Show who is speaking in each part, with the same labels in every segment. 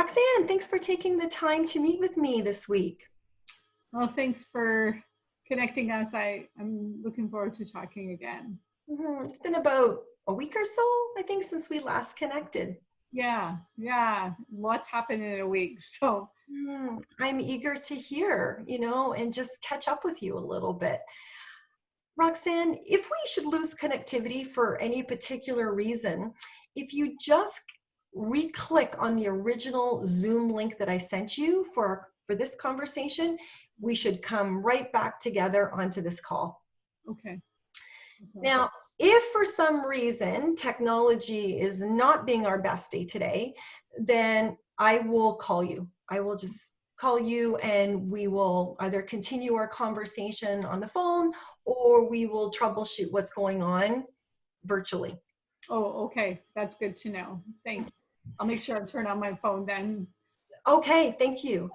Speaker 1: Roxanne, thanks for taking the time to meet with me this week.
Speaker 2: Well, thanks for connecting us. I'm looking forward to talking again.
Speaker 1: It's been about a week or so, I think, since we last connected.
Speaker 2: Yeah. Lots happened in a week. So
Speaker 1: I'm eager to hear, and just catch up with you a little bit. Roxanne, if we should lose connectivity for any particular reason, if you just re-click on the original Zoom link that I sent you for this conversation, we should come right back together onto this call.
Speaker 2: Okay.
Speaker 1: Now, if for some reason technology is not being our best day today, then I will call you. I will just call you and we will either continue our conversation on the phone or we will troubleshoot what's going on virtually.
Speaker 2: Oh, okay. That's good to know. Thanks. I'll make sure I turn on my phone then.
Speaker 1: Okay, thank you.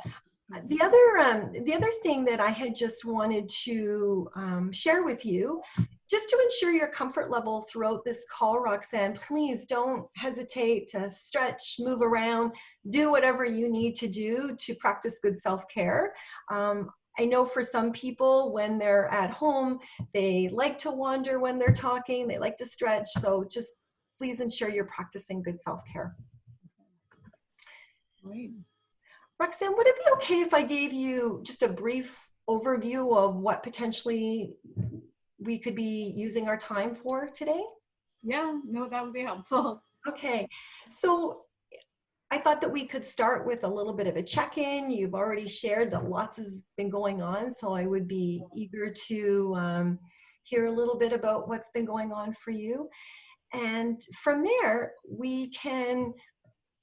Speaker 1: The other thing that I had just wanted to share with you, just to ensure your comfort level throughout this call, Roxanne, please don't hesitate to stretch, move around, do whatever you need to do to practice good self-care. I know for some people when they're at home, they like to wander when they're talking, they like to stretch, so just please ensure you're practicing good self-care.
Speaker 2: Right.
Speaker 1: Roxanne, would it be okay if I gave you just a brief overview of what potentially we could be using our time for today?
Speaker 2: Yeah, no, that would be helpful.
Speaker 1: Okay, so I thought that we could start with a little bit of a check-in. You've already shared that lots has been going on, so I would be eager to hear a little bit about what's been going on for you. And from there, we can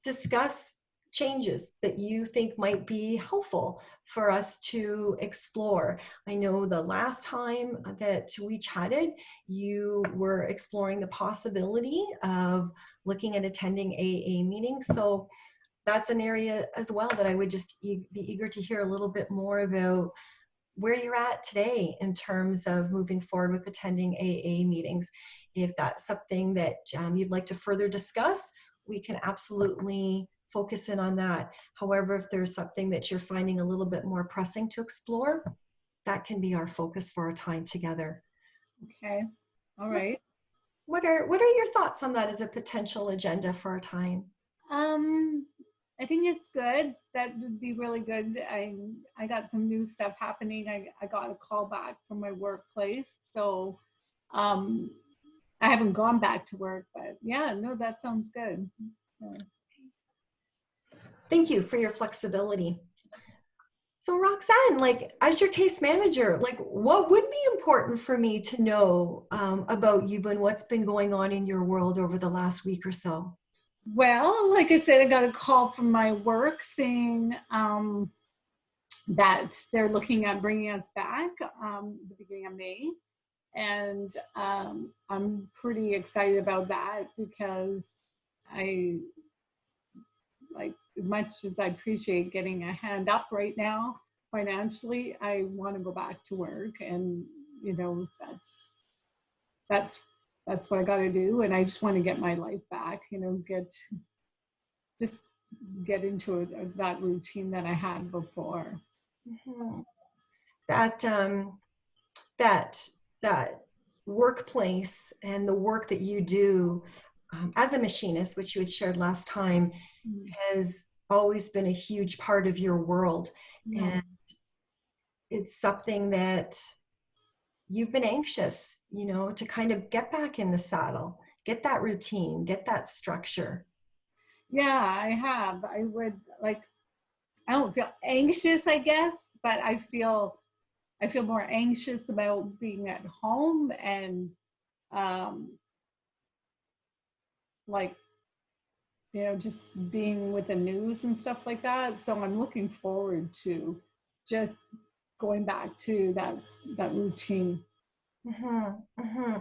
Speaker 1: discuss changes that you think might be helpful for us to explore. I know the last time that we chatted, you were exploring the possibility of looking at attending AA meetings. So that's an area as well that I would just be eager to hear a little bit more about where you're at today in terms of moving forward with attending AA meetings. If that's something that you'd like to further discuss, we can absolutely focus in on that. However, if there's something that you're finding a little bit more pressing to explore, that can be our focus for our time together.
Speaker 2: Okay. All right.
Speaker 1: What are your thoughts on that as a potential agenda for our time?
Speaker 2: I think it's good. That would be really good. I got some new stuff happening. I got a call back from my workplace. So I haven't gone back to work, but yeah, no, that sounds good.
Speaker 1: Thank you for your flexibility. So Roxanne, like as your case manager, like what would be important for me to know about you and what's been going on in your world over the last week or so?
Speaker 2: Well, like I said, I got a call from my work saying that they're looking at bringing us back the beginning of May. And I'm pretty excited about that because I, like, as much as I appreciate getting a hand up right now financially, I want to go back to work, and that's what I got to do, and I just want to get my life back, get into that routine that I had before.
Speaker 1: Mm-hmm. That workplace and the work that you do as a machinist, which you had shared last time, has always been a huge part of your world. And it's something that you've been anxious, to kind of get back in the saddle, get that routine, get that structure.
Speaker 2: Yeah, I have. I don't feel anxious, I guess, but I feel more anxious about being at home and just being with the news and stuff like that. So I'm looking forward to just going back to that routine.
Speaker 1: Mm-hmm. Mm-hmm.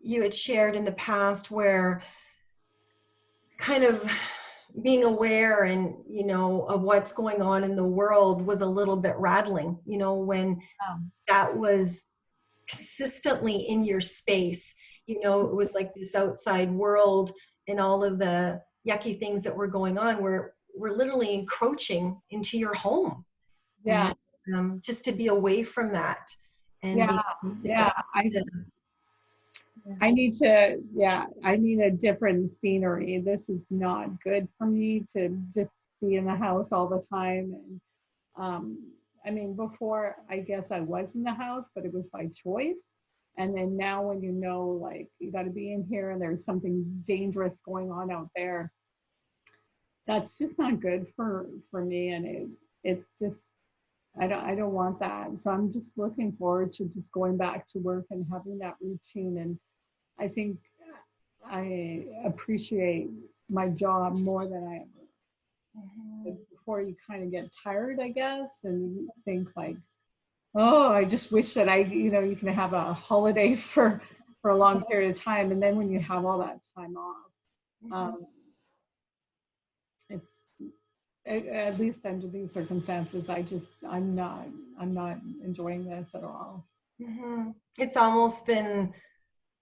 Speaker 1: You had shared in the past where kind of being aware and of what's going on in the world was a little bit rattling, when that was consistently in your space. It was like this outside world and all of the yucky things that were going on were literally encroaching into your home,
Speaker 2: Yeah.
Speaker 1: and just to be away from that and
Speaker 2: Yeah.
Speaker 1: be able to get
Speaker 2: Yeah.
Speaker 1: to,
Speaker 2: I need to, yeah, I need a different scenery. This is not good for me to just be in the house all the time. And I mean, before, I guess I was in the house, but it was by choice. And then now, when you know, like, you got to be in here and there's something dangerous going on out there, that's just not good for me. And it just, I don't want that. So I'm just looking forward to just going back to work and having that routine. And I think I appreciate my job more than I ever. Before, you kind of get tired, I guess, and you think like, oh, I just wish that you can have a holiday for a long period of time, and then when you have all that time off, um, it's at least under these circumstances, I'm not enjoying this at all.
Speaker 1: it's almost been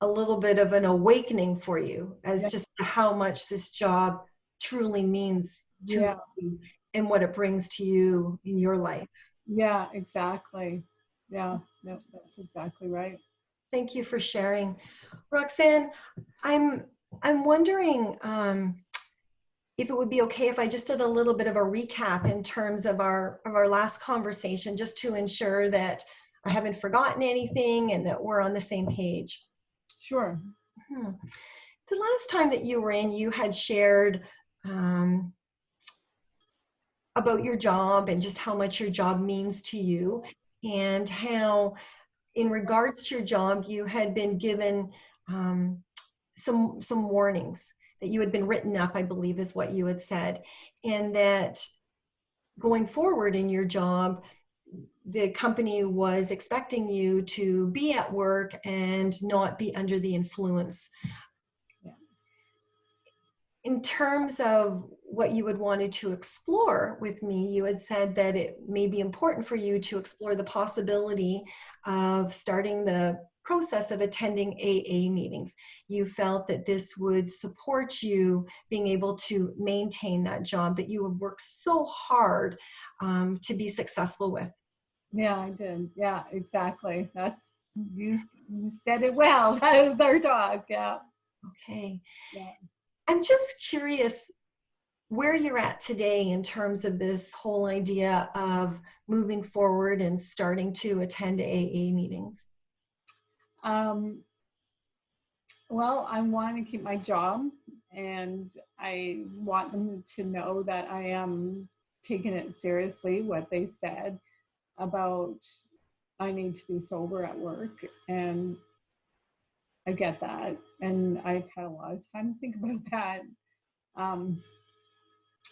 Speaker 1: a little bit of an awakening for you as
Speaker 2: Yeah,
Speaker 1: just to how much this job truly means to
Speaker 2: yeah,
Speaker 1: you and what it brings to you in your life.
Speaker 2: yeah, exactly. Yeah, no, that's exactly right.
Speaker 1: Thank you for sharing. Roxanne, I'm I'm wondering if it would be okay if I just did a little bit of a recap in terms of our last conversation, just to ensure that I haven't forgotten anything and that we're on the same page.
Speaker 2: Sure.
Speaker 1: Hmm. The last time that you were in, you had shared um, about your job and just how much your job means to you, and how, in regards to your job, you had been given um, some warnings, that you had been written up, I believe is what you had said, and that going forward in your job, the company was expecting you to be at work and not be under the influence.
Speaker 2: Yeah.
Speaker 1: In terms of what you had wanted to explore with me, you had said that it may be important for you to explore the possibility of starting the process of attending AA meetings. You felt that this would support you being able to maintain that job that you have worked so hard to be successful with.
Speaker 2: Yeah, I did. Yeah, exactly. That's you said it well. That is our dog. Yeah.
Speaker 1: Okay.
Speaker 2: Yeah.
Speaker 1: I'm just curious where you're at today in terms of this whole idea of moving forward and starting to attend AA meetings.
Speaker 2: Um, well, I want to keep my job, and I want them to know that I am taking it seriously, what they said about I need to be sober at work. And I get that. And I've had a lot of time to think about that. Um,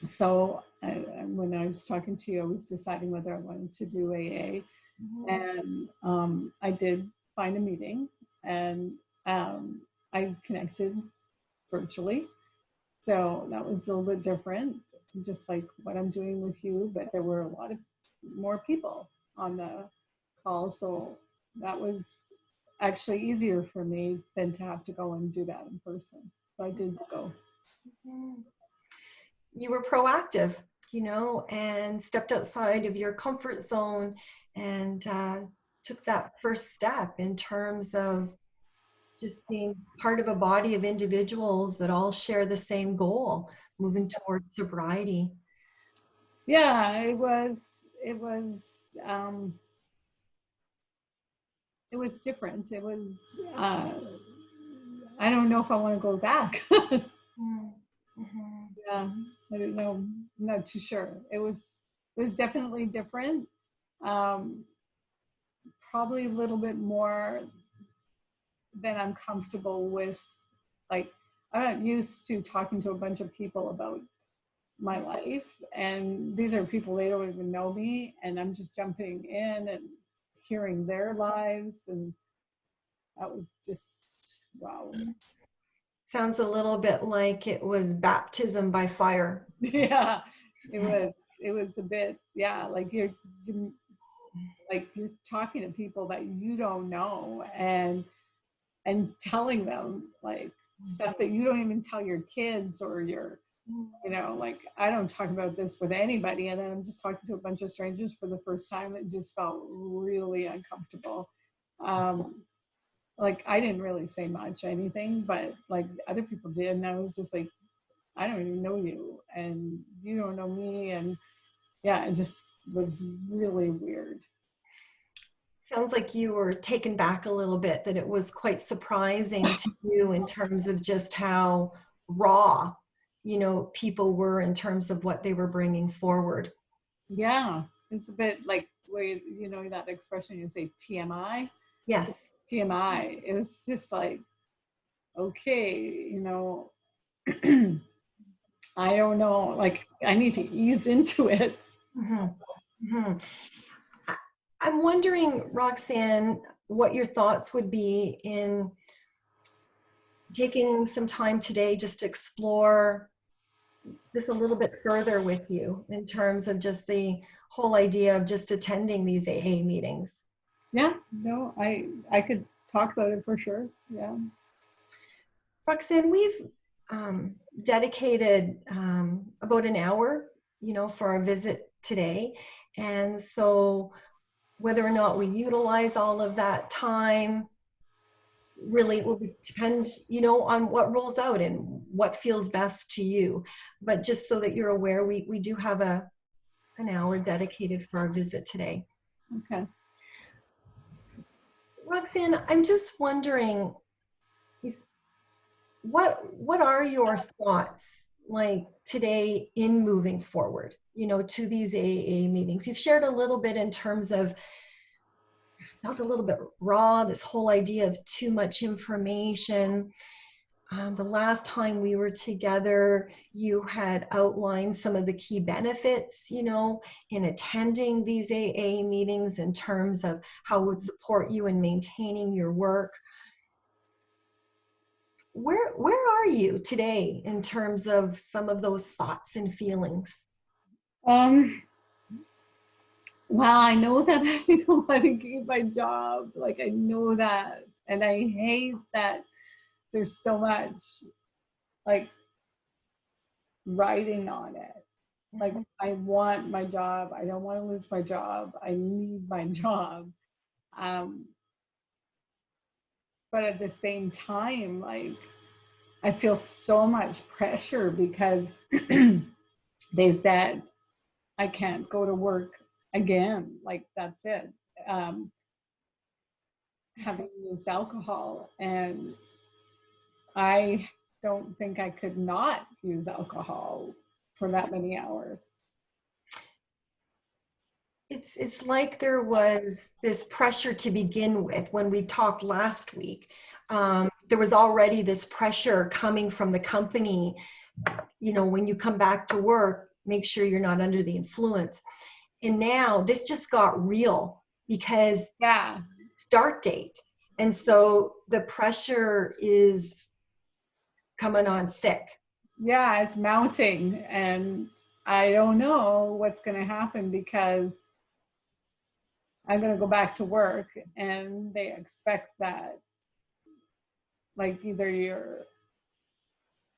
Speaker 2: so when I was talking to you, I was deciding whether I wanted to do AA.
Speaker 1: Mhm.
Speaker 2: And I did find a meeting, and um, I connected virtually. So that was a little bit different, just like what I'm doing with you, but there were a lot of more people on the call. So that was actually easier for me than to have to go and do that in person. So I did go.
Speaker 1: You were proactive, and stepped outside of your comfort zone and took that first step in terms of just being part of a body of individuals that all share the same goal, moving towards sobriety.
Speaker 2: Yeah, it was um, it was different. It was uh, I don't know if I want to go back.
Speaker 1: Mhm.
Speaker 2: Yeah, I don't know. I'm not too sure. It was definitely different. Um, Probably a little bit more than I'm comfortable with. Like, I'm not used to talking to a bunch of people about my life, and these are people, they don't even know me, and I'm just jumping in and hearing their lives, and that was just wow.
Speaker 1: Sounds a little bit like it was baptism by fire.
Speaker 2: Yeah, it was a bit, yeah, like you're talking to people that you don't know, and telling them like stuff that you don't even tell your kids or your You know, like I don't talk about this with anybody, and then I'm just talking to a bunch of strangers for the first time. It just felt really uncomfortable. Um, like I didn't really say much anything, but like other people did, and I was just like, I don't even know you, and you don't know me, and yeah, it just was really weird.
Speaker 1: Sounds like you were taken back a little bit, that it was quite surprising to you in terms of just how raw, people were in terms of what they were bringing forward.
Speaker 2: Yeah, it's a bit like where you know that expression you say TMI.
Speaker 1: Yes.
Speaker 2: TMI. It was just like, okay, you know, I don't know, like I need to ease into it.
Speaker 1: Mhm. Mhm. I'm wondering, Roxanne, what your thoughts would be in taking some time today just to explore this a little bit further with you in terms of just the whole idea of just attending these AA meetings.
Speaker 2: Yeah, no, I could talk about it for sure. Yeah.
Speaker 1: Roxanne, we've dedicated about an hour, for our visit today. And so whether or not we utilize all of that time really will depend, on what rolls out and what feels best to you. But just so that you're aware, we do have an hour dedicated for our visit today.
Speaker 2: Okay.
Speaker 1: Roxanne, I'm just wondering, if what are your thoughts like today in moving forward, to these AA meetings? You've shared a little bit in terms of, felt a little bit raw, this whole idea of too much information. The last time we were together, you had outlined some of the key benefits, in attending these AA meetings in terms of how it would support you in maintaining your work. Where are you today in terms of some of those thoughts and feelings?
Speaker 2: Um, well, I know that I don't want to keep my job. Like I know that, and I hate that there's so much like writing on it. Like I want my job. I don't want to lose my job. I need my job. Um, but at the same time, like I feel so much pressure because they said I can't go to work again. Like that's it. Um, Having used alcohol, and I don't think I could not use alcohol for that many hours.
Speaker 1: It's like there was this pressure to begin with when we talked last week. There was already this pressure coming from the company, when you come back to work, make sure you're not under the influence. And now this just got real because
Speaker 2: Yeah,
Speaker 1: start date. And so the pressure is coming on thick.
Speaker 2: yeah, it's mounting, and I don't know what's going to happen because I'm going to go back to work, and they expect that, like, either you're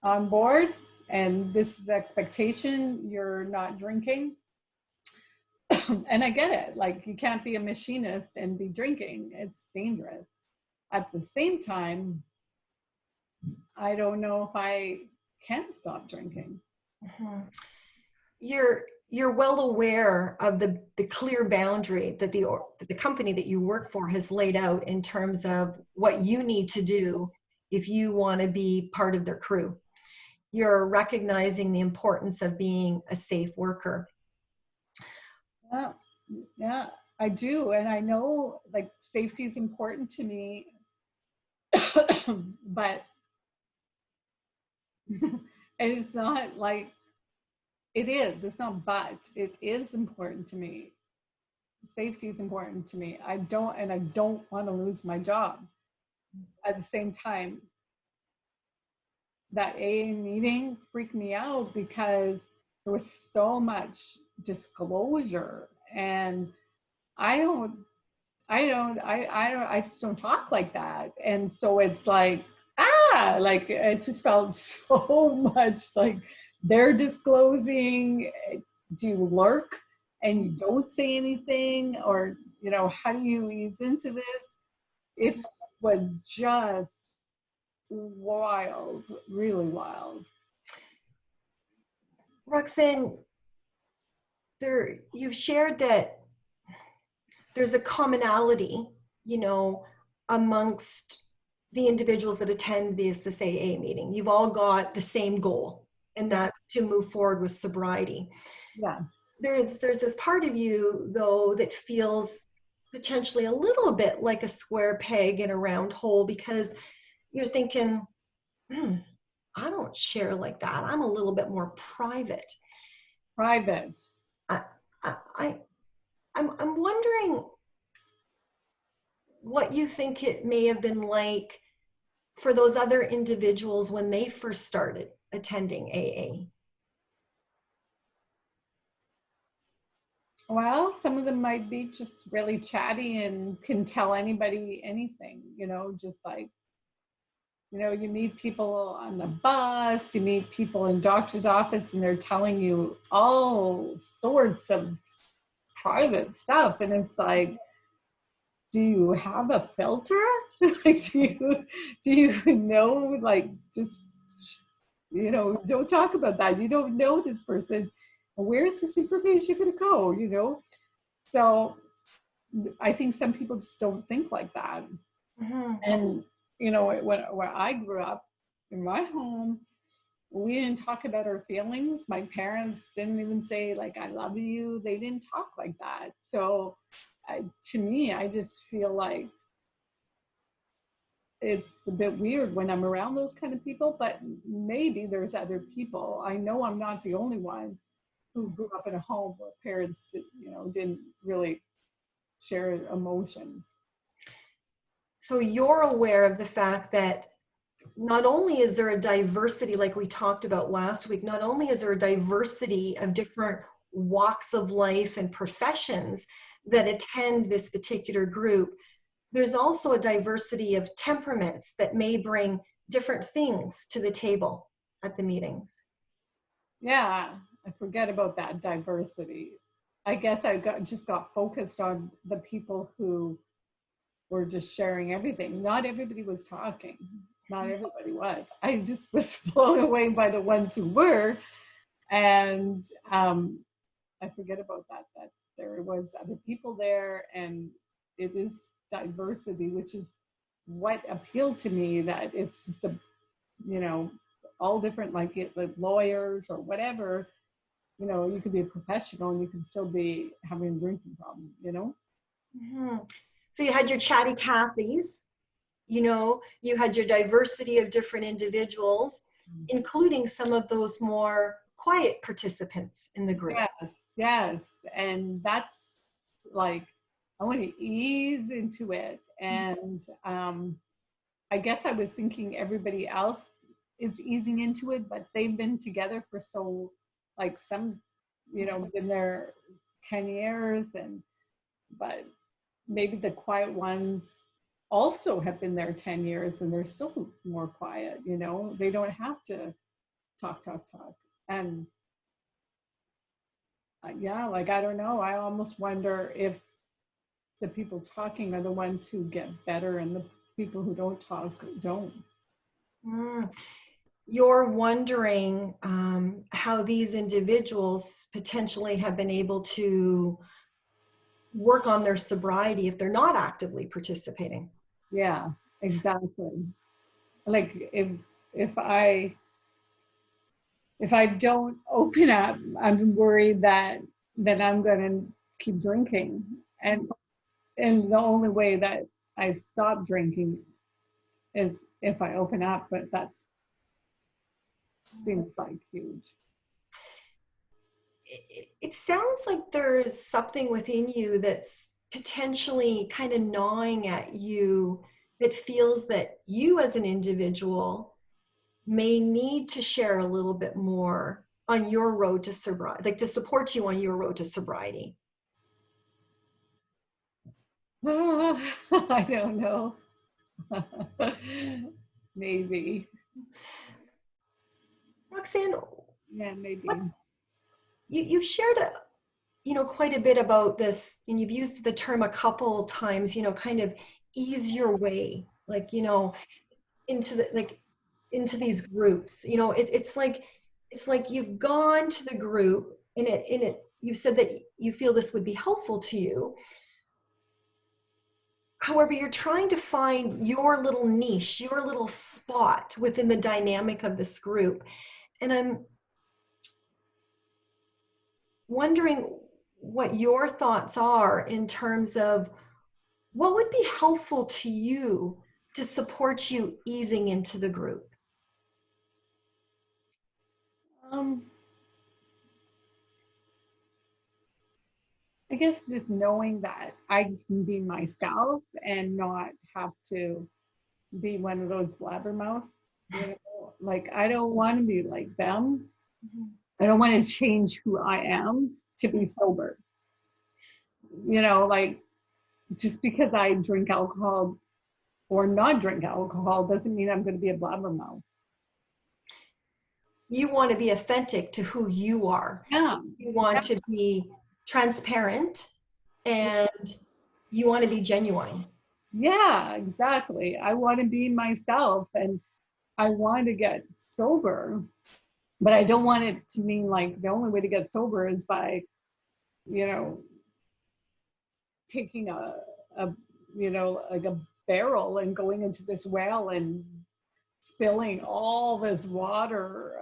Speaker 2: on board and this is the expectation, you're not drinking. And I get it. Like, you can't be a machinist and be drinking, it's dangerous. At the same time, I don't know if I can stop drinking.
Speaker 1: Mhm. You're well aware of the clear boundary that the company that you work for has laid out in terms of what you need to do if you want to be part of their crew. You're recognizing the importance of being a safe worker.
Speaker 2: Yeah, yeah, I do. And I know like safety is important to me, but it's not like it is. It's not, but it is important to me. Safety is important to me. And I don't want to lose my job. At the same time, that AA meeting freaked me out because there was so much disclosure, and I don't, I just don't talk like that. And so it's like, like it just felt so much like they're disclosing? Do you lurk and you don't say anything? Or, how do you ease into this? It was just wild, really wild.
Speaker 1: Roxanne, you've shared that there's a commonality, amongst the individuals that attend this AA meeting. You've all got the same goal, and that's to move forward with sobriety.
Speaker 2: Yeah.
Speaker 1: There's this part of you, though, that feels potentially a little bit like a square peg in a round hole, because you're thinking, I don't share like that. I'm a little bit more private. I, I'm wondering what you think it may have been like for those other individuals when they first started attending AA.
Speaker 2: Well, some of them might be just really chatty and can tell anybody anything, just like, you meet people on the bus, you meet people in doctor's office, and they're telling you all sorts of private stuff. And it's like, do you have a filter? Like, do you know, like, just, don't talk about that. You don't know this person. Where is this information going to go, So I think some people just don't think like that.
Speaker 1: Mm-hmm.
Speaker 2: And, where I grew up, in my home, we didn't talk about our feelings. My parents didn't even say, like, I love you. They didn't talk like that. So to me, I just feel like it's a bit weird when I'm around those kind of people, but maybe there's other people. I know I'm not the only one who grew up in a home where parents, didn't really share emotions.
Speaker 1: So you're aware of the fact that not only is there a diversity, like we talked about last week, not only is there a diversity of different walks of life and professions that attend this particular group, there's also a diversity of temperaments that may bring different things to the table at the meetings.
Speaker 2: Yeah, I forget about that diversity. I guess I just got focused on the people who were just sharing everything. Not everybody was talking. Not everybody was. I just was blown away by the ones who were. And I forget about that there was other people there, and it is diversity, which is what appealed to me, that it's just all different, like lawyers or whatever. You could be a professional and you can still be having a drinking problem,
Speaker 1: Mm-hmm. So you had your chatty Cathys, you had your diversity of different individuals, including some of those more quiet participants in the group.
Speaker 2: Yes. And that's like, I want to ease into it. And I guess I was thinking everybody else is easing into it, but they've been together for so, like, some, been there 10 years, but maybe the quiet ones also have been there 10 years and they're still more quiet, they don't have to talk. And like, I don't know, I almost wonder if the people talking are the ones who get better and the people who don't talk don't.
Speaker 1: You're wondering how these individuals potentially have been able to work on their sobriety if they're not actively participating.
Speaker 2: Yeah, exactly. Like, if I don't open up, I'm worried that I'm going to keep drinking, and the only way that I stop drinking is if I open up, but that's seems like huge.
Speaker 1: It sounds like there's something within you that's potentially kind of gnawing at you, that feels that you as an individual may need to share a little bit more on your road to sobriety, like to support you on your road to sobriety.
Speaker 2: I don't know. Maybe.
Speaker 1: Roxanne,
Speaker 2: Yeah, maybe.
Speaker 1: What you shared quite a bit about this, and you've used the term a couple times, kind of ease your way, like, into into these groups. It's like you've gone to the group, and you said that you feel this would be helpful to you. However, you're trying to find your little niche, your little spot within the dynamic of this group. And I'm wondering what your thoughts are in terms of what would be helpful to you to support you easing into the group.
Speaker 2: Um, I guess just knowing that I can be myself and not have to be one of those blabbermouths. Like I don't want to be like them. I don't want to change who I am to be sober. Like just because I drink alcohol or not drink alcohol doesn't mean I'm going to be a blabbermouth.
Speaker 1: You want to be authentic to who you are.
Speaker 2: Yeah.
Speaker 1: You want to be transparent, and you want to be genuine.
Speaker 2: Yeah, exactly. I want to be myself and I want to get sober, but I don't want it to mean like the only way to get sober is by, you know, taking a like a barrel and going into this well and spilling all this water,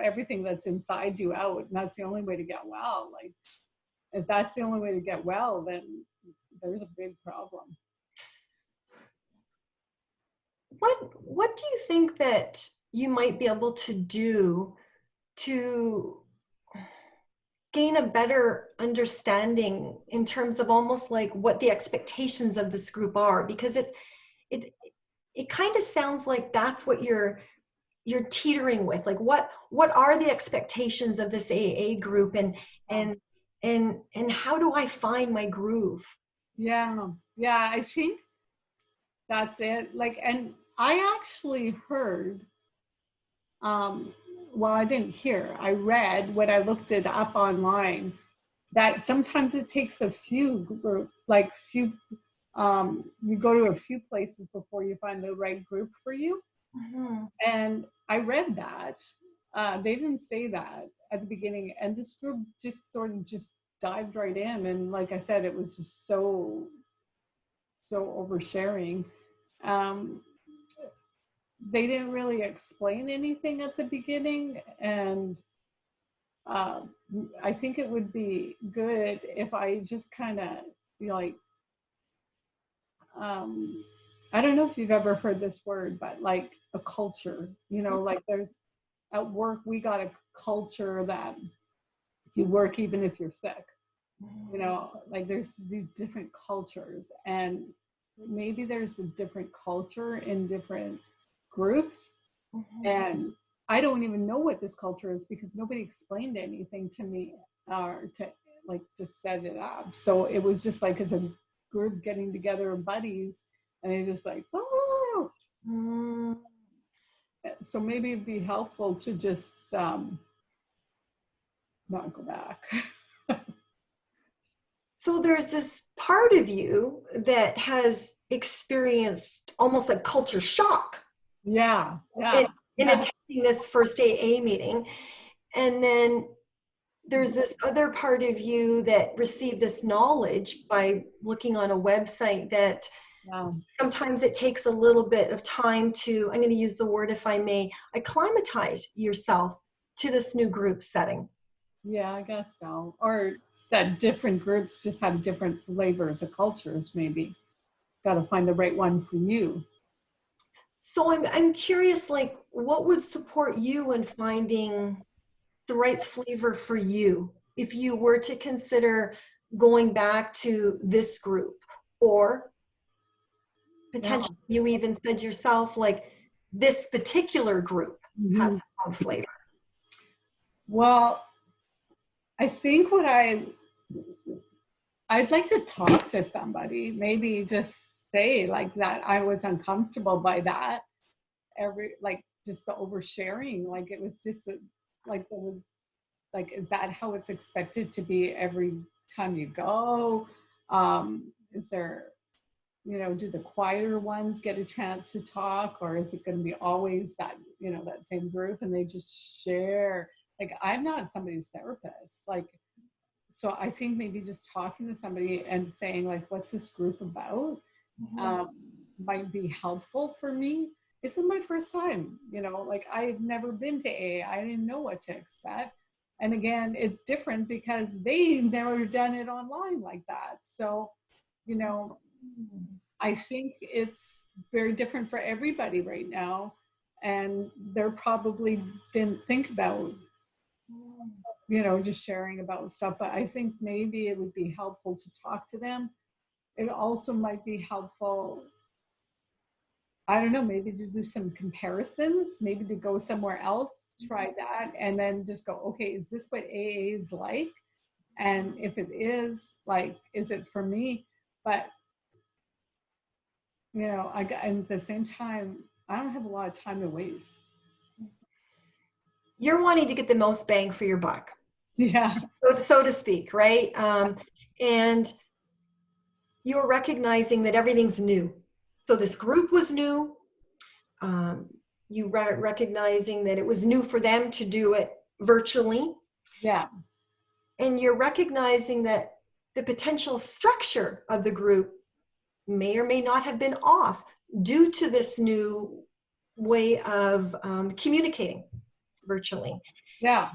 Speaker 2: everything that's inside you out. And that's the only way to get well. Like, if that's the only way to get well, then there's a big problem.
Speaker 1: What do you think that you might be able to do to gain a better understanding in terms of almost like what the expectations of this group are? Because it kind of sounds like that's what you're teetering with. Like, what are the expectations of this AA group, and how do I find my groove?
Speaker 2: Yeah, I think that's it. Like, and I actually heard, well, I didn't hear, I read when I looked it up online, that sometimes it takes a few group, like few, you go to a few places before you find the right group for you.
Speaker 1: Mm-hmm.
Speaker 2: And I read that. They didn't say that at the beginning. And this group just sort of just dived right in. And like I said, it was just so oversharing. They didn't really explain anything at the beginning. And I think it would be good if I just kind of, like, I don't know if you've ever heard this word, but like a culture, like there's at work, we got a culture that you work even if you're sick, like there's these different cultures, and maybe there's a different culture in different groups.
Speaker 1: Mm-hmm.
Speaker 2: And I don't even know what this culture is because nobody explained anything to me or to like just set it up. So it was just like as a group getting together of buddies, and they just like, oh.
Speaker 1: Mm.
Speaker 2: So maybe it'd be helpful to just not go back.
Speaker 1: So there's this part of you that has experienced almost like culture shock
Speaker 2: Yeah.
Speaker 1: in attending this first AA meeting. And then there's this other part of you that received this knowledge by looking on a website that sometimes it takes a little bit of time to, I'm going to use the word, if I may, acclimatize yourself to this new group setting.
Speaker 2: Yeah, I guess so. Or that different groups just have different flavors of cultures, maybe. Got to find the right one for you.
Speaker 1: So I'm curious, like, what would support you in finding the right flavor for you if you were to consider going back to this group, or potentially you even said yourself, like, this particular group has its own flavor?
Speaker 2: Well, I think I'd like to talk to somebody, maybe just say like that I was uncomfortable by that, like just the oversharing, like it was just Like there was, like, is that how it's expected to be every time you go? Is there, do the quieter ones get a chance to talk, or is it going to be always that, that same group and they just share? Like, I'm not somebody's therapist. Like, so I think maybe just talking to somebody and saying, like, what's this group about? um, might be helpful for me. This is my first time, like I've never been to AA. I didn't know what to expect. And again, it's different because they've never done it online like that. So, I think it's very different for everybody right now. And they're probably didn't think about, just sharing about stuff. But I think maybe it would be helpful to talk to them. It also might be helpful, I don't know, maybe to do some comparisons, maybe to go somewhere else, try that, and then just go, okay, is this what AA is like? And if it is, like, is it for me? But, and at the same time, I don't have a lot of time to waste.
Speaker 1: You're wanting to get the most bang for your buck.
Speaker 2: Yeah.
Speaker 1: So to speak, right? And you're recognizing that everything's new. So this group was new. You recognizing that it was new for them to do it virtually.
Speaker 2: Yeah.
Speaker 1: And you're recognizing that the potential structure of the group may or may not have been off due to this new way of communicating virtually.
Speaker 2: Yeah.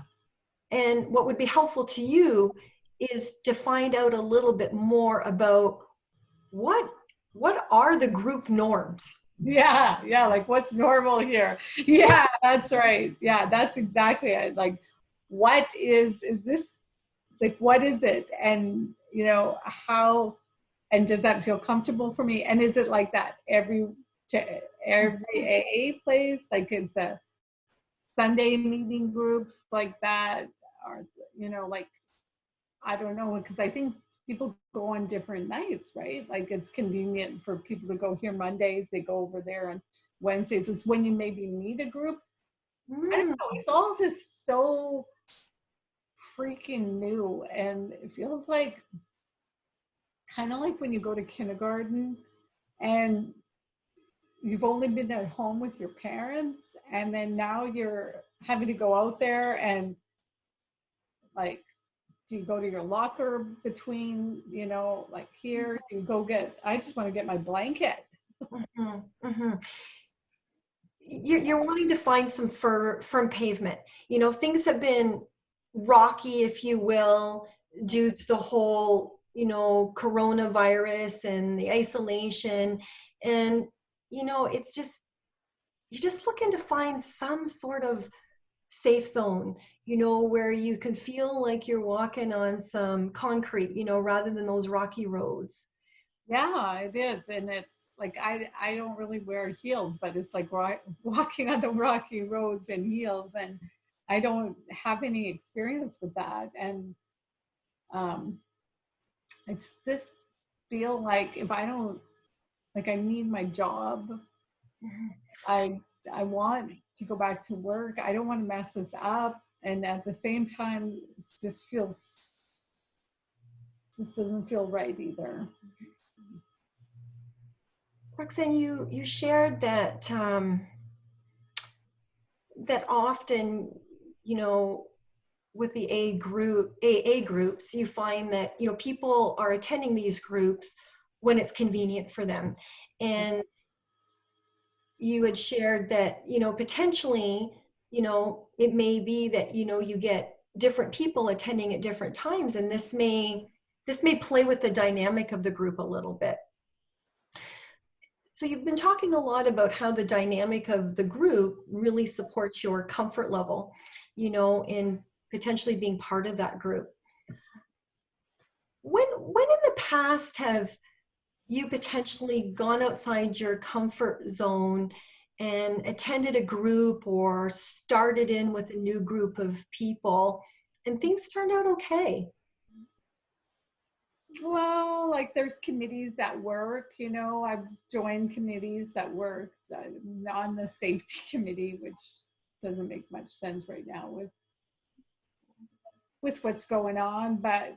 Speaker 1: And what would be helpful to you is to find out a little bit more about what are the group norms.
Speaker 2: Yeah. Yeah. Like, what's normal here? Yeah, that's right. Yeah, that's exactly it. Like, what is this, like, what is it? And, how, and does that feel comfortable for me? And is it like that every AA place? Like, is the Sunday meeting groups like that? Or, like, I don't know, because I think people go on different nights, right? Like, it's convenient for people to go here Mondays, they go over there on Wednesdays. It's when you maybe meet a group. I don't know. It's all just so freaking new. And it feels like kind of like when you go to kindergarten and you've only been at home with your parents, and then now you're having to go out there and, like, do you go to your locker between, like, here, do you go get, I just want to get my blanket.
Speaker 1: You're wanting to find some firm pavement. Things have been rocky, if you will, due to the whole, coronavirus and the isolation. And, it's just, you're just looking to find some sort of safe zone, where you can feel like you're walking on some concrete, rather than those rocky roads.
Speaker 2: Yeah, it is. And it's like, I don't really wear heels, but it's like walking on the rocky roads in heels. And I don't have any experience with that. And I just feel like if I don't, like, I need my job. I want to go back to work. I don't want to mess this up. And at the same time, it just doesn't feel right either.
Speaker 1: Roxanne, you shared that that often, with the AA groups, you find that people are attending these groups when it's convenient for them, and you had shared that potentially it may be that you get different people attending at different times, and this may play with the dynamic of the group a little bit. So you've been talking a lot about how the dynamic of the group really supports your comfort level, in potentially being part of that group. When in the past have you potentially gone outside your comfort zone and attended a group or started in with a new group of people and things turned out okay?
Speaker 2: Well, like, there's committees that work, I've joined committees that work. I'm on the safety committee, which doesn't make much sense right now with with what's going on, but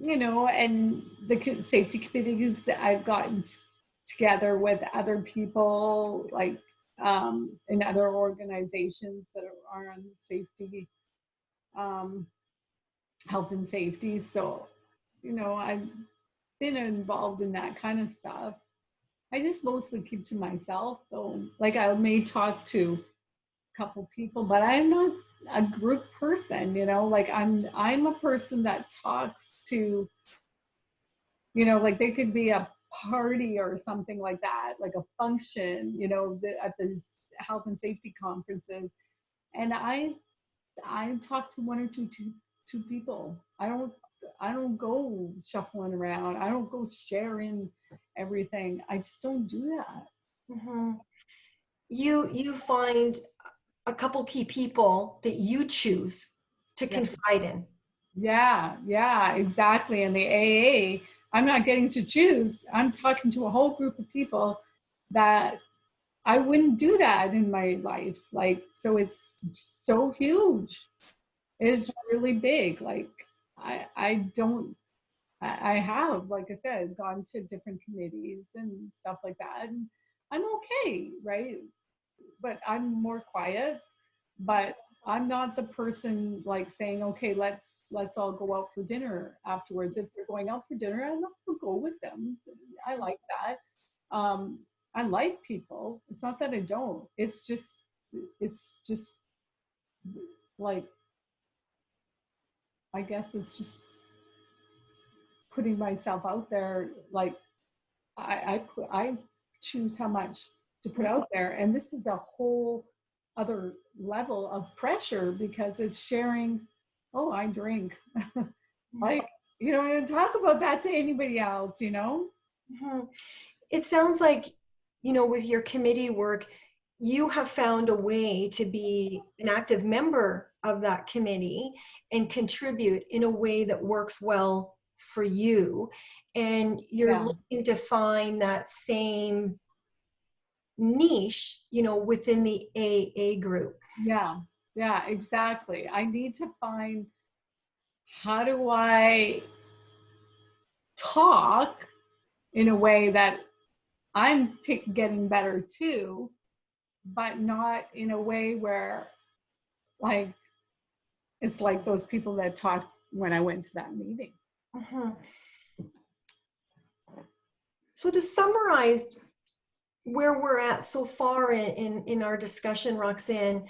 Speaker 2: you know, and the safety committees that I've gotten together with other people, like in other organizations that are on safety, um, health and safety. So, you know, I've been involved in that kind of stuff. I just mostly keep to myself, though. Like I may talk to a couple people, but I'm not a group person, you know. Like I'm a person that talks to, you know, like they could be a party or something like that, like a function, you know, at these health and safety conferences, and I talk to one or two people. I don't go shuffling around. I don't go sharing everything. I just don't do that.
Speaker 1: Mm-hmm. You find a couple key people that you choose to
Speaker 2: Yeah.
Speaker 1: confide in.
Speaker 2: Yeah, exactly. And the AA, I'm not getting to choose. I'm talking to a whole group of people that I wouldn't do that in my life. Like, so it's so huge. It's really big. Like, I don't, I have, like I said, gone to different committees and stuff like that. And I'm okay, right? But I'm more quiet. But I'm not the person like saying, okay, let's all go out for dinner afterwards. If they're going out for dinner, I'll go with them. I like that. I like people. It's not that I don't. It's just like, I guess it's just putting myself out there. Like I choose how much to put out there, and this is a whole other level of pressure because it's sharing. Oh, I drink. Like, you know, and talk about that to anybody else, you know.
Speaker 1: Mhm. It sounds like, with your committee work, you have found a way to be an active member of that committee and contribute in a way that works well for you. And you're
Speaker 2: Yeah,
Speaker 1: looking to find that same niche, within the AA group.
Speaker 2: yeah, exactly. I need to find, how do I talk in a way that I'm getting better too, but not in a way where, like, it's like those people that talked when I went to that meeting.
Speaker 1: Mhm. So to summarize where we're at so far in our discussion, Roxanne,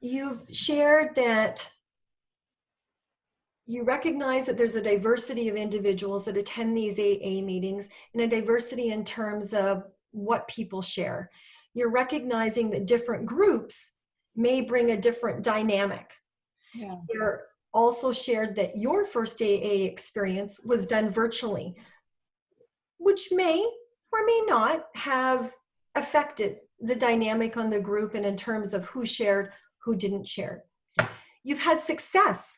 Speaker 1: you've shared that you recognize that there's a diversity of individuals that attend these AA meetings and a diversity in terms of what people share. You're recognizing that different groups may bring a different dynamic.
Speaker 2: Yeah,
Speaker 1: You're also shared that your first AA experience was done virtually, which may or may not have affected the dynamic on the group and in terms of who shared, who didn't share. You've had success,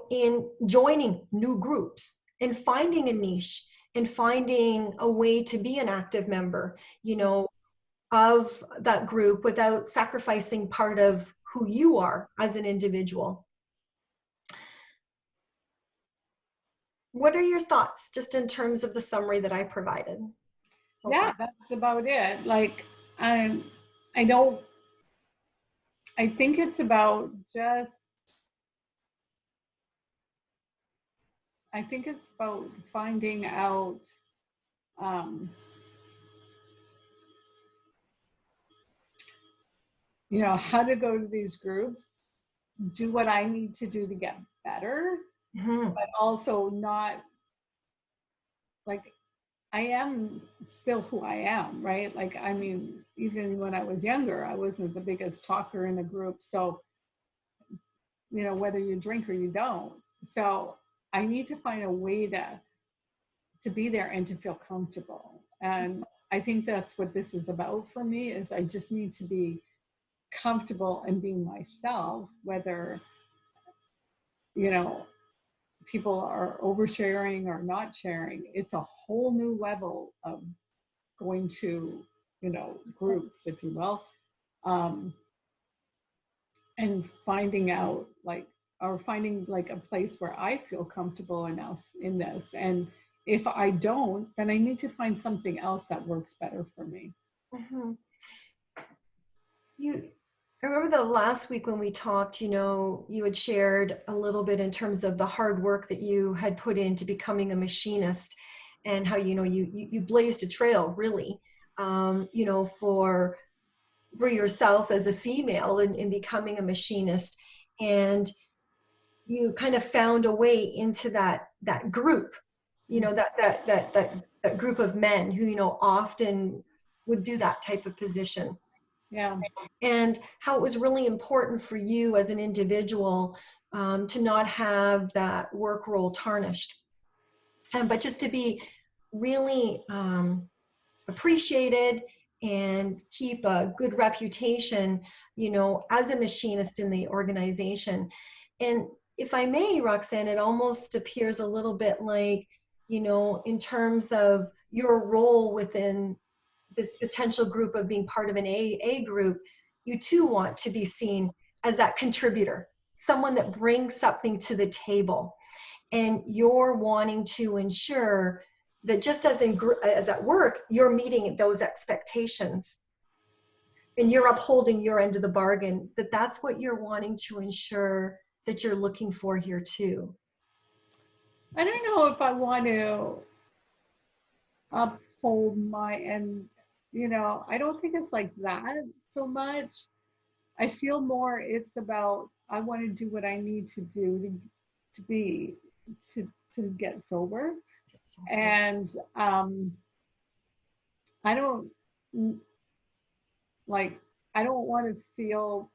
Speaker 1: in joining new groups and finding a niche and finding a way to be an active member, of that group without sacrificing part of who you are as an individual. What are your thoughts just in terms of the summary that I provided so
Speaker 2: yeah,
Speaker 1: far?
Speaker 2: that's about it. Like, I don't, I think it's about just, I think it's about finding out, um, you know, how to go to these groups, do what I need to do to get better,
Speaker 1: Mhm.
Speaker 2: but also not, like, I am still who I am, right? Like, I mean, even when I was younger, I wasn't the biggest talker in a group. So, you know, whether you drink or you don't. So I need to find a way to be there and to feel comfortable. And I think that's what this is about for me, is I just need to be comfortable in being myself, whether, you know, people are oversharing or not sharing. It's a whole new level of going to, you know, groups, if you will, um, and finding out, like, or finding like a place where I feel comfortable enough in this. And if I don't, then I need to find something else that works better for me.
Speaker 1: Mhm. I remember the last week when we talked, you had shared a little bit in terms of the hard work that you had put into becoming a machinist, and how, you blazed a trail really, for yourself as a female in becoming a machinist. And you kind of found a way into that group, that group of men who, often would do that type of position,
Speaker 2: Yeah.
Speaker 1: and how it was really important for you as an individual, to not have that work role tarnished, but just to be really appreciated and keep a good reputation, as a machinist in the organization. And if I may, Roxanne, it almost appears a little bit like, in terms of your role within this potential group of being part of an AA group, you too want to be seen as that contributor, someone that brings something to the table. And you're wanting to ensure that, just as at work, you're meeting those expectations and you're upholding your end of the bargain, that's what you're wanting to ensure that you're looking for here too.
Speaker 2: I don't know if I want to uphold my end. I don't think it's like that so much. I feel more it's about I want to do what I need to do to be to get sober. And I don't like I don't want to feel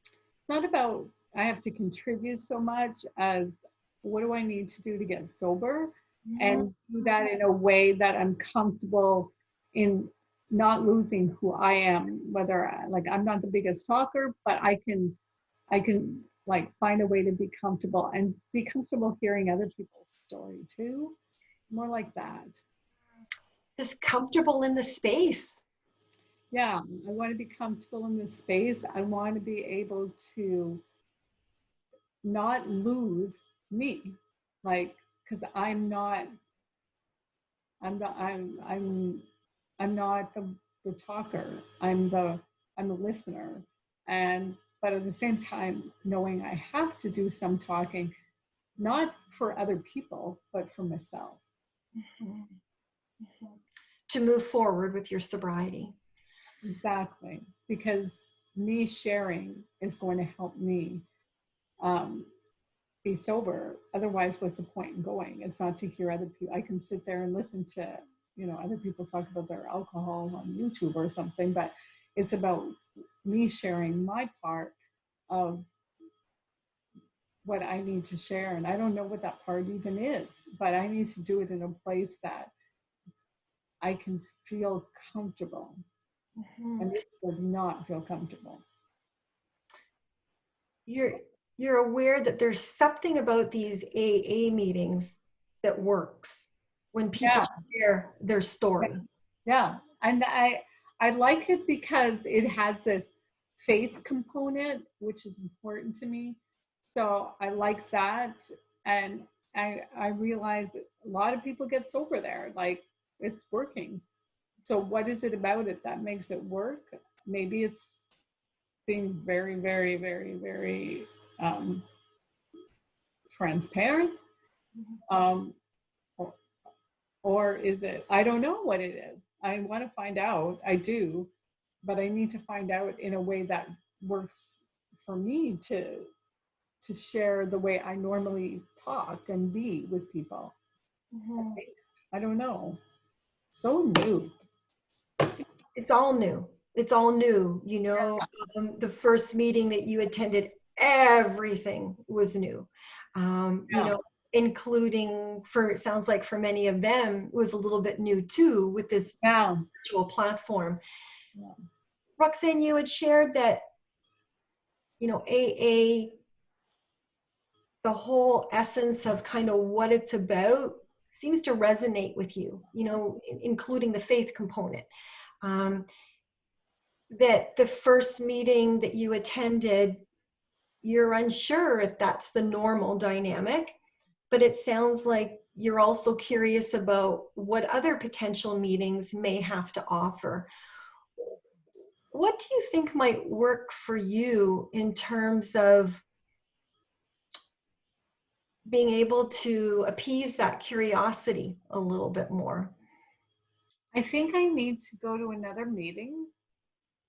Speaker 2: it's not about I have to contribute so much as what do I need to do to get sober, and do that in a way that I'm comfortable in not losing who I am. Whether like I'm not the biggest talker, but I can like find a way to be comfortable and be comfortable hearing other people's story too. More like that.
Speaker 1: Just comfortable in the space.
Speaker 2: Yeah, I want to be comfortable in this space. I want to be able to not lose me, like because I'm not the talker. I'm the listener, and but at the same time, knowing I have to do some talking, not for other people, but for myself.
Speaker 1: Mhm. Mhm. To move forward with your sobriety.
Speaker 2: Exactly, because me sharing is going to help me um, be sober. Otherwise, what's the point in going? It's not to hear other people. I can sit there and listen to other people talk about their alcohol on YouTube or something, but it's about me sharing my part of what I need to share, and I don't know what that part even is, but I need to do it in a place that I can feel comfortable,
Speaker 1: Mhm.
Speaker 2: and this does not feel comfortable.
Speaker 1: You're aware that there's something about these AA meetings that works when people
Speaker 2: Yeah.
Speaker 1: share their story.
Speaker 2: Yeah, and I like it because it has this faith component, which is important to me. So I like that, and I realize that a lot of people get sober there. Like it's working. So what is it about it that makes it work? Maybe it's being very, very, very, very um, transparent, um, or, or is it? I don't know what it is. I want to find out. I do, but I need to find out in a way that works for me to share the way I normally talk and be with people.
Speaker 1: Mhm.
Speaker 2: I don't know. So new.
Speaker 1: It's all new. It's all new. The first meeting that you attended, everything was new.
Speaker 2: Yeah.
Speaker 1: Including, it sounds like for many of them, was a little bit new too with this
Speaker 2: Yeah.
Speaker 1: virtual platform.
Speaker 2: Yeah.
Speaker 1: Roxanne, you had shared that, AA, the whole essence of kind of what it's about seems to resonate with you, including the faith component. That the first meeting that you attended, you're unsure if that's the normal dynamic, but it sounds like you're also curious about what other potential meetings may have to offer. What do you think might work for you in terms of being able to appease that curiosity a little bit more?
Speaker 2: I think I need to go to another meeting.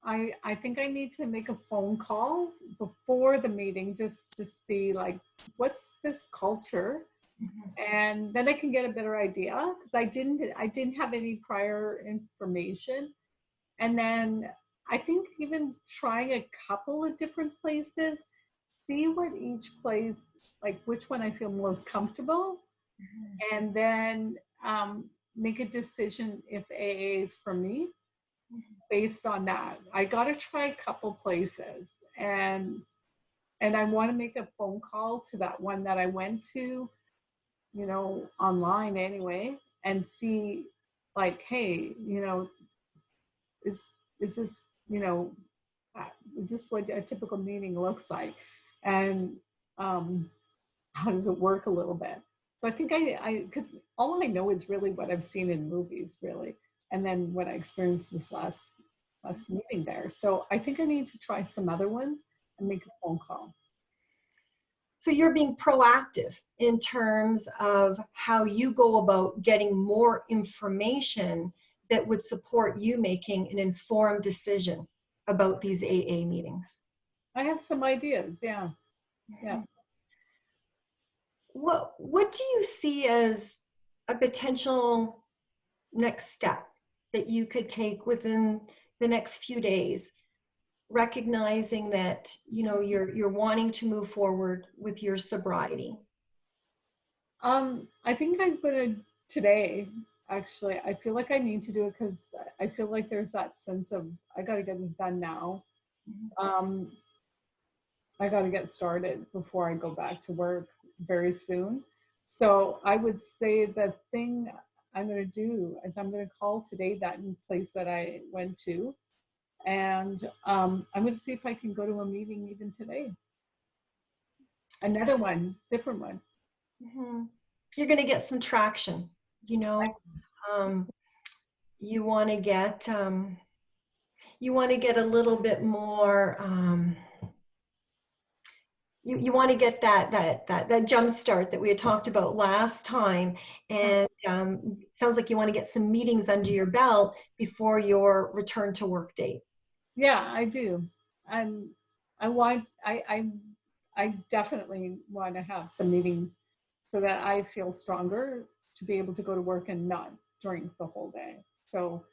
Speaker 2: I think I need to make a phone call before the meeting just to see like what's this culture,
Speaker 1: Mhm.
Speaker 2: and then I can get a better idea because I didn't have any prior information. And then I think even trying a couple of different places, see what each place, like which one I feel most comfortable, and then make a decision if AA is for me based on that. I got to try a couple places, and I want to make a phone call to that one that I went to, online anyway, and see like, hey, is is this, uh, is this what a typical meeting looks like? And um, how does it work a little bit? So I think because all I know is really what I've seen in movies, really, and then what I experienced this last meeting there. So I think I need to try some other ones and make a phone call.
Speaker 1: So you're being proactive in terms of how you go about getting more information that would support you making an informed decision about these AA meetings.
Speaker 2: I have some ideas. Yeah, yeah.
Speaker 1: What do you see as a potential next step that you could take within the next few days, recognizing that you're wanting to move forward with your sobriety?
Speaker 2: I think I'm gonna today. Actually, I feel like I need to do it because I feel like there's that sense of I got to get this done now. Um, I got to get started before I go back to work very soon. So I would say the thing I'm going to do is I'm going to call today that place that I went to, and I'm going to see if I can go to a meeting even today. Another one, different one.
Speaker 1: Mhm. You're going to get some traction. You know, um, you want to get a little bit more. You want to get that jump start that we had talked about last time, and sounds like you want to get some meetings under your belt before your return to work date.
Speaker 2: Yeah, I do. I'm. I want. I definitely want to have some meetings so that I feel stronger to be able to go to work and not drink the whole day. So,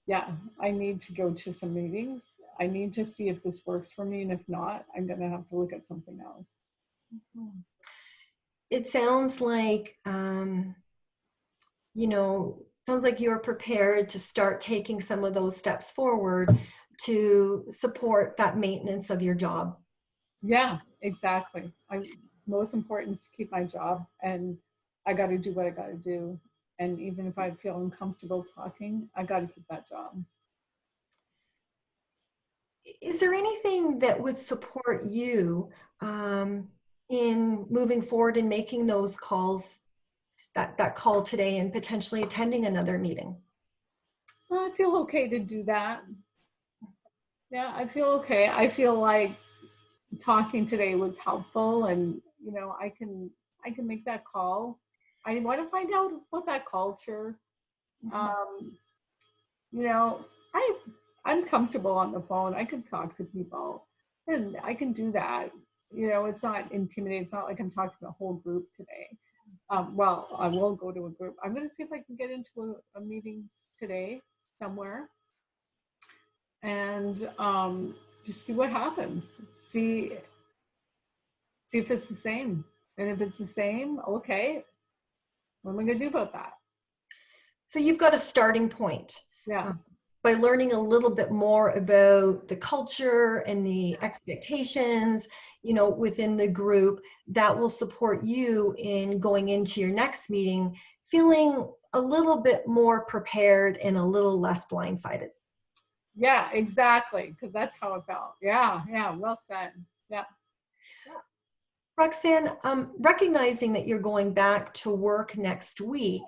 Speaker 2: yeah, I need to go to some meetings. I need to see if this works for me, and if not, I'm gonna have to look at something else.
Speaker 1: It sounds like sounds like you're prepared to start taking some of those steps forward to support that maintenance of your job.
Speaker 2: Yeah, exactly. I most important is to keep my job, and I got to do what I got to do. And even if I feel uncomfortable talking, I got to keep that job.
Speaker 1: Is there anything that would support you um, in moving forward and making those calls, that call today and potentially attending another meeting?
Speaker 2: I feel okay to do that. Yeah, I feel okay. I feel like talking today was helpful, and I can make that call. I want to find out what that culture.
Speaker 1: Mhm.
Speaker 2: Um, you know, I I'm comfortable on the phone. I can talk to people, and I can do that. It's not intimidating. It's not like I'm talking to a whole group today. Well, I will go to a group. I'm going to see if I can get into a meeting today somewhere, and just see what happens. See if it's the same. And if it's the same, okay, what am I going to do about that?
Speaker 1: So you've got a starting point.
Speaker 2: Yeah.
Speaker 1: uh, by learning a little bit more about the culture and the expectations, within the group, that will support you in going into your next meeting feeling a little bit more prepared and a little less blindsided.
Speaker 2: Yeah, exactly. Because that's how it felt. Yeah. Yeah. Well said. Yeah.
Speaker 1: Roxanne, recognizing that you're going back to work next week,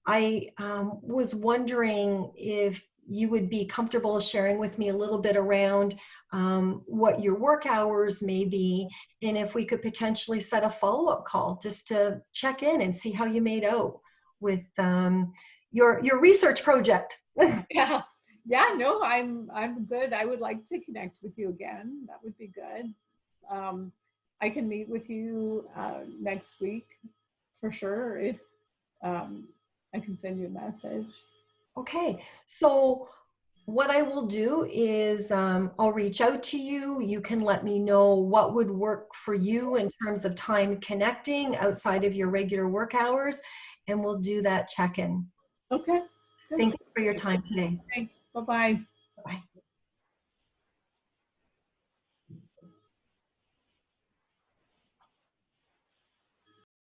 Speaker 1: I was wondering if you would be comfortable sharing with me a little bit around what your work hours may be, and if we could potentially set a follow-up call just to check in and see how you made out with your research project.
Speaker 2: Yeah. Yeah, no, I'm good. I would like to connect with you again. That would be good. I can meet with you next week for sure if I can send you a message.
Speaker 1: Okay, so what I will do is I'll reach out to you. You can let me know what would work for you in terms of time connecting outside of your regular work hours, and we'll do that check-in.
Speaker 2: Okay, good.
Speaker 1: Thank you for your time today.
Speaker 2: Thanks. Bye-bye.